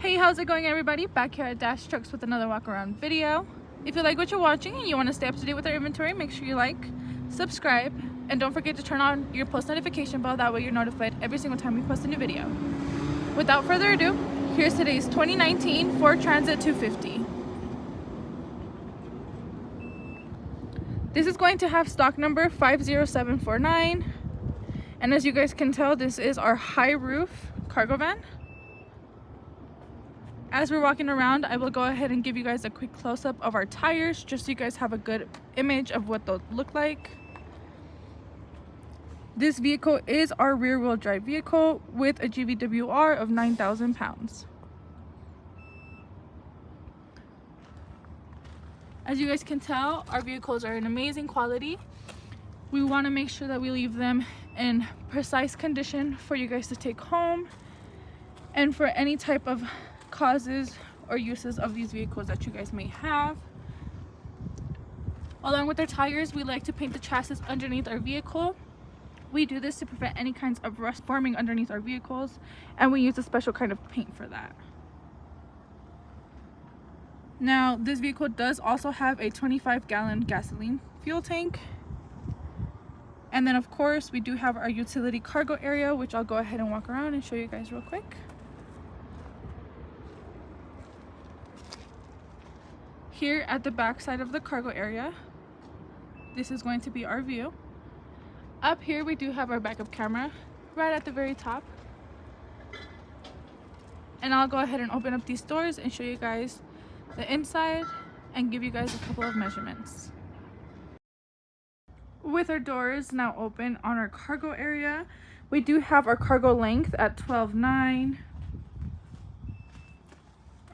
Hey, how's it going, everybody? Back here at Dash Trucks with another walk around video. If you like what you're watching and you want to stay up to date with our inventory, make sure you like, subscribe, and don't forget to turn on your post notification bell. That way you're notified every single time we post a new video. Without further ado, here's today's 2019 Ford Transit 250. This is going to have stock number 50749, and as you guys can tell, this is our high roof cargo van. As we're walking around, I will go ahead and give you guys a quick close-up of our tires just so you guys have a good image of what they'll look like. This vehicle is our rear-wheel drive vehicle with a GVWR of 9,000 pounds. As you guys can tell, our vehicles are in amazing quality. We want to make sure that we leave them in precise condition for you guys to take home, and for any type of causes or uses of these vehicles that you guys may have. Along with our tires, we like to paint the chassis underneath our vehicle. We do this to prevent any kinds of rust forming underneath our vehicles, and we use a special kind of paint for that. Now, this vehicle does also have a 25-gallon gasoline fuel tank. And then of course we do have our utility cargo area, which I'll go ahead and walk around and show you guys real quick. Here at the back side of the cargo area, this is going to be our view. Up here we do have our backup camera right at the very top. And I'll go ahead and open up these doors and show you guys the inside and give you guys a couple of measurements. With our doors now open on our cargo area, we do have our cargo length at 12.9.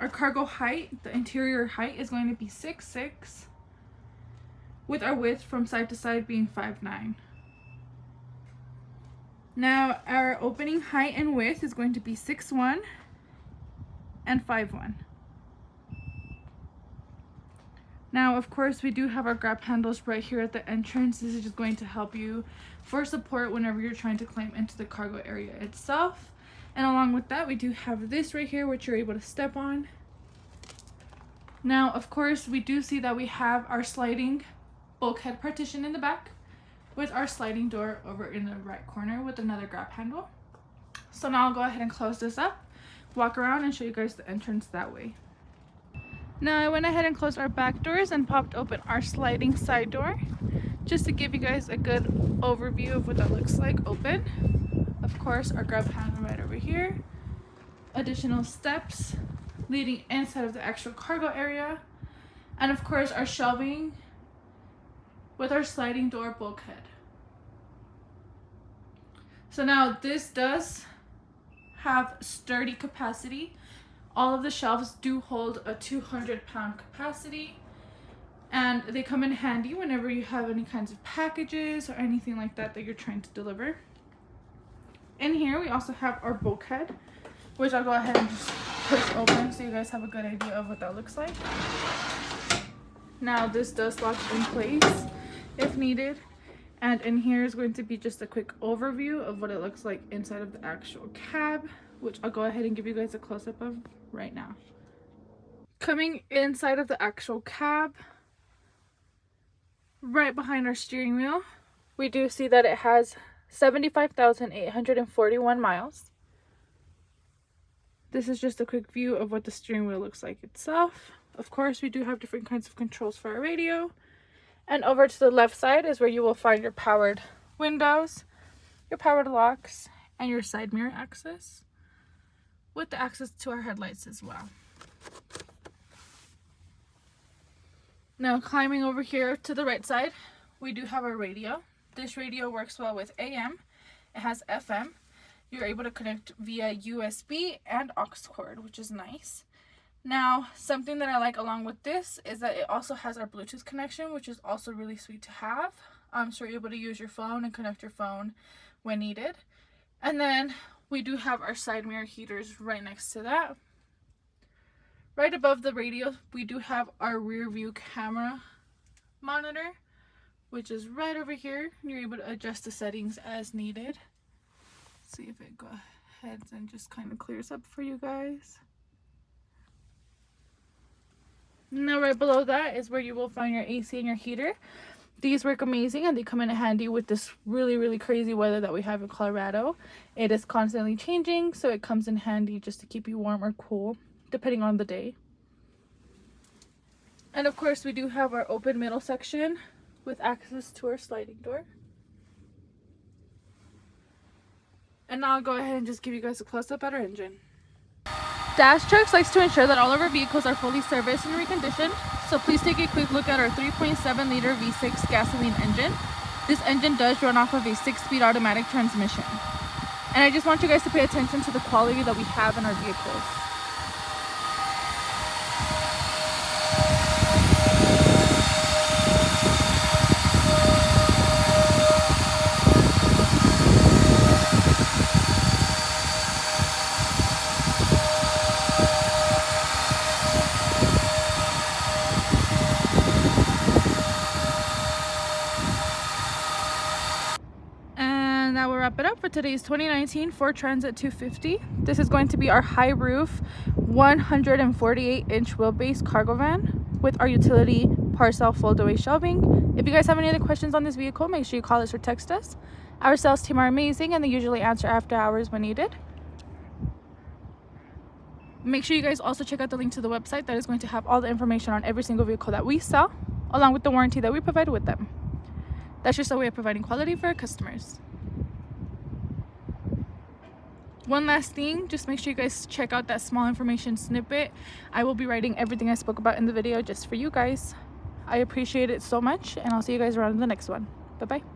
Our cargo height, the interior height, is going to be 6'6", with our width from side to side being 5'9". Now our opening height and width is going to be 6'1" and 5'1". Now, of course, we do have our grab handles right here at the entrance. This is just going to help you for support whenever you're trying to climb into the cargo area itself. And along with that, we do have this right here, which you're able to step on. Now, of course, we do see that we have our sliding bulkhead partition in the back with our sliding door over in the right corner with another grab handle. So now I'll go ahead and close this up, walk around, and show you guys the entrance that way. Now I went ahead and closed our back doors and popped open our sliding side door just to give you guys a good overview of what that looks like open. Of course, our grab handle right over here. Additional steps leading inside of the actual cargo area. And of course, our shelving with our sliding door bulkhead. So now this does have sturdy capacity. All of the shelves do hold a 200-pound capacity, and they come in handy whenever you have any kinds of packages or anything like that that you're trying to deliver. In here we also have our bulkhead, which I'll go ahead and just push open so you guys have a good idea of what that looks like. Now this does lock in place if needed, and in here is going to be just a quick overview of what it looks like inside of the actual cab, which I'll go ahead and give you guys a close-up of right now. Coming inside of the actual cab, right behind our steering wheel, we do see that it has 75,841 miles. This is just a quick view of what the steering wheel looks like itself. Of course, we do have different kinds of controls for our radio. And over to the left side is where you will find your powered windows, your powered locks, and your side mirror access, with the access to our headlights as well. Now climbing over here to the right side, we do have our radio. This radio works well with AM. It has FM. You're able to connect via USB and aux cord, which is nice. Now, something that I like along with this is that it also has our Bluetooth connection, which is also really sweet to have. So you're able to use your phone and connect your phone when needed. And then we do have our side mirror heaters right next to that. Right above the radio, we do have our rear view camera monitor, which is right over here. You're able to adjust the settings as needed. See if it goes ahead and just kind of clears up for you guys. Now right below that is where you will find your AC and your heater. These work amazing and they come in handy with this really crazy weather that we have in Colorado. It is constantly changing, so it comes in handy just to keep you warm or cool depending on the day. And of course we do have our open middle section with access to our sliding door. And now I'll go ahead and just give you guys a close-up at our engine. Dash Trucks likes to ensure that all of our vehicles are fully serviced and reconditioned, so please take a quick look at our 3.7 liter V6 gasoline engine. This engine does run off of a 6-speed automatic transmission. And I just want you guys to pay attention to the quality that we have in our vehicles. That will wrap it up for today's 2019 Ford Transit 250. This is going to be our high roof 148-inch wheelbase cargo van with our utility Parcel fold-away shelving. If you guys have any other questions on this vehicle, make sure you call us or text us. Our sales team are amazing and they usually answer after hours when needed. Make sure you guys also check out the link to the website that is going to have all the information on every single vehicle that we sell, along with the warranty that we provide with them. That's just a way of providing quality for our customers. One last thing, just make sure you guys check out that small information snippet. I will be writing everything I spoke about in the video just for you guys. I appreciate it so much, and I'll see you guys around in the next one. Bye bye.